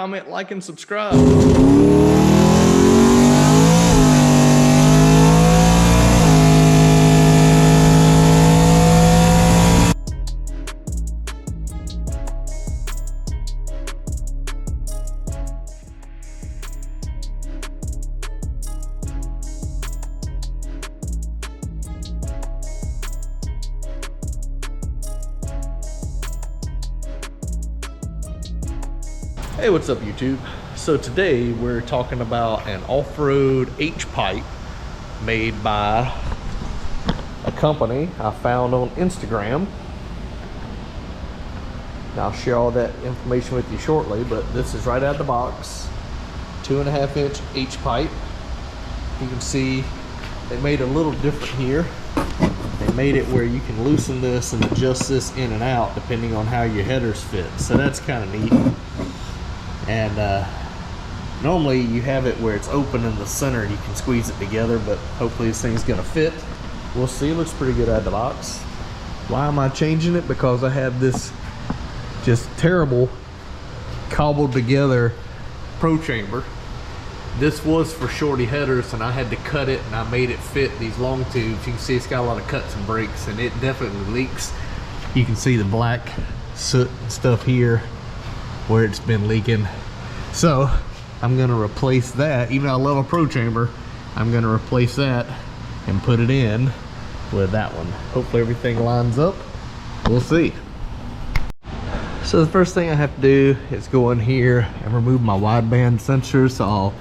comment, like, and subscribe. Hey, what's up YouTube? So today we're talking about an off-road H-Pipe made by a company I found on Instagram. Now I'll share all that information with you shortly, but this is right out of the box. 2.5 inch H-Pipe. You can see they made a little different here. They made it where you can loosen this and adjust this in and out depending on how your headers fit. So that's kind of neat. And normally you have it where it's open in the center and you can squeeze it together, but hopefully this thing's gonna fit. We'll see. It looks pretty good out of the box. Why am I changing it? Because I have this just terrible cobbled together Prochamber. This was for shorty headers and I had to cut it and I made it fit these long tubes. You can see it's got a lot of cuts and breaks and it definitely leaks. You can see the black soot and stuff here where it's been leaking. So I'm gonna replace that. Even though I love a Prochamber, I'm gonna replace that and put it in with that one. Hopefully everything lines up. We'll see. So the first thing I have to do is go in here and remove my wideband sensor. So I'll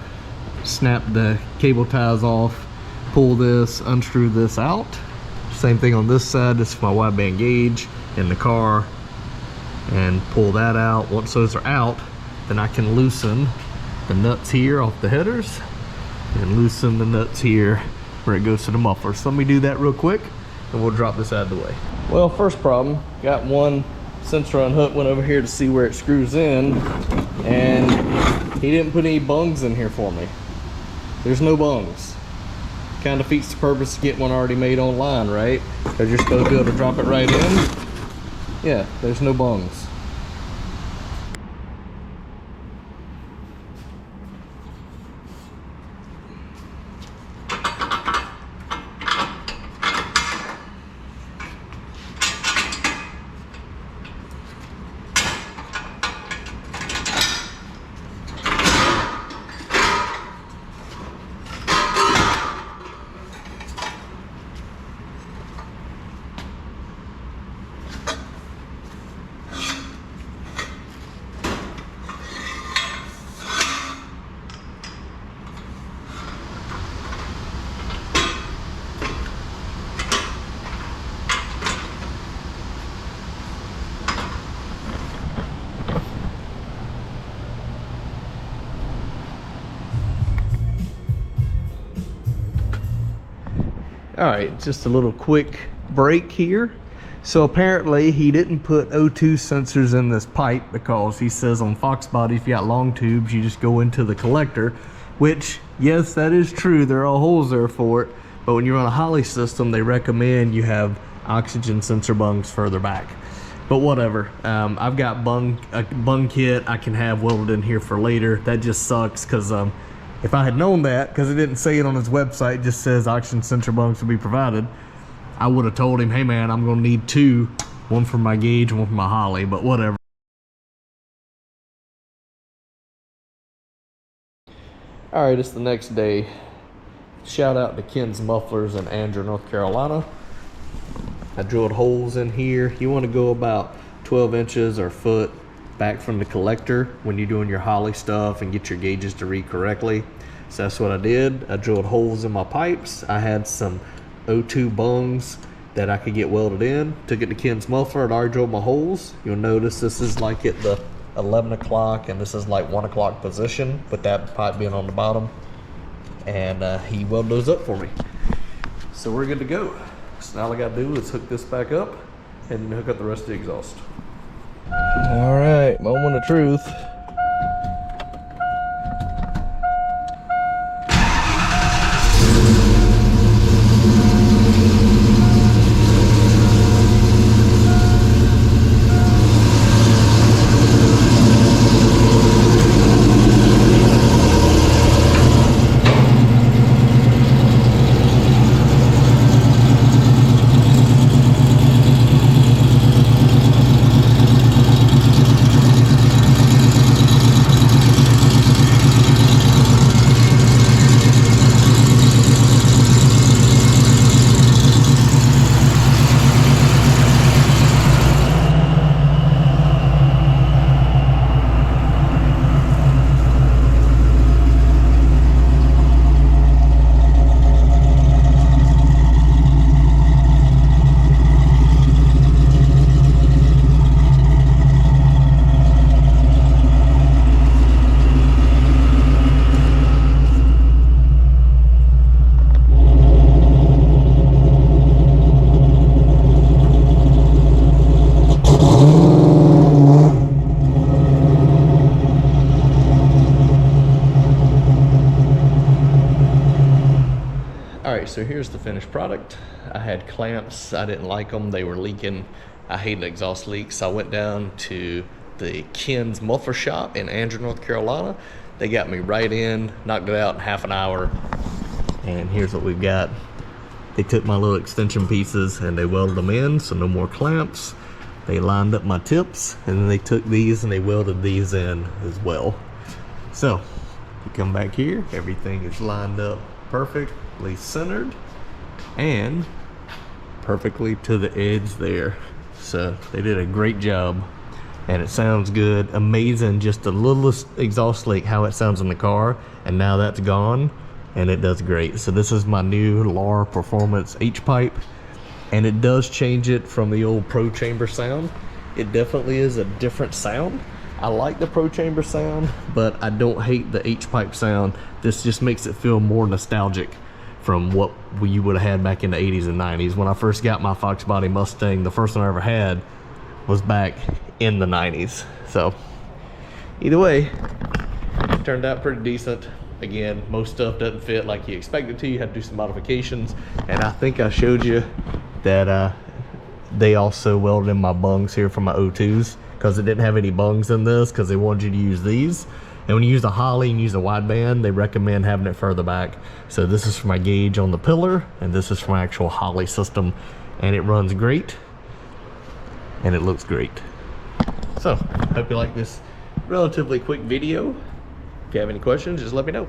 snap the cable ties off, pull this, unscrew this out. Same thing on this side. This is my wideband gauge in the car, and pull that out. Once those are out, then I can loosen the nuts here off the headers and loosen the nuts here where it goes to the muffler. So let me do that real quick and we'll drop this out of the way. Well, first problem, got one sensor unhooked, went over here to see where it screws in, and he didn't put any bungs in here for me. There's no bungs. Kind of defeats the purpose to get one already made online, right? Because you're supposed to be able to drop it right in. Yeah, there's no bungs. All right, just a little quick break here. So apparently he didn't put O2 sensors in this pipe because he says on Foxbody, if you got long tubes, you just go into the collector, which, yes, that is true. There are holes there for it. But when you're on a Holley system, they recommend you have oxygen sensor bungs further back. But whatever, I've got a bung kit I can have welded in here for later. That just sucks because if I had known that, because it didn't say it on his website, it just says oxygen sensor bungs will be provided, I would have told him, hey man, I'm gonna need two, one for my gauge, one for my Holley, but whatever. All right, it's the next day. Shout out to Ken's Mufflers in Andrew, North Carolina. I drilled holes in here. You want to go about 12 inches or a foot back from the collector when you're doing your Holley stuff and get your gauges to read correctly. So that's what I did. I drilled holes in my pipes. I had some O2 bungs that I could get welded in. Took it to Ken's Muffler and already drilled my holes. You'll notice this is like at the 11 o'clock and this is like 1 o'clock position with that pipe being on the bottom. And he welded those up for me. So we're good to go. So now all I gotta do is hook this back up and hook up the rest of the exhaust. All right, moment of truth. Alright, so here's the finished product. I had clamps, I didn't like them, they were leaking. I hate an exhaust leak, so I went down to the Ken's muffler shop in Andrew, North Carolina. They got me right in, knocked it out in half an hour, and here's what we've got. They took my little extension pieces and they welded them in, so no more clamps. They lined up my tips, and then they took these and they welded these in as well. So, you come back here, everything is lined up perfectly centered and perfectly to the edge there. So, they did a great job, and it sounds good. Amazing, just the littlest exhaust leak, how it sounds in the car, and now that's gone, and it does great. So this is my new LAR Performance H-Pipe, and it does change it from the old Prochamber sound. It definitely is a different sound. I like the Prochamber sound, but I don't hate the H-Pipe sound. This just makes it feel more nostalgic from what you would have had back in the 80s and 90s. When I first got my Foxbody Mustang, the first one I ever had was back in the 90s. So either way, it turned out pretty decent. Again, most stuff doesn't fit like you expect it to. You have to do some modifications, and I think I showed you that they also welded in my bungs here for my O2s, because it didn't have any bungs in this because they wanted you to use these. And when you use a Holley and use a wideband, they recommend having it further back. So this is for my gauge on the pillar, and this is for my actual Holley system, and it runs great and it looks great. So hope you like this relatively quick video. If you have any questions, just let me know.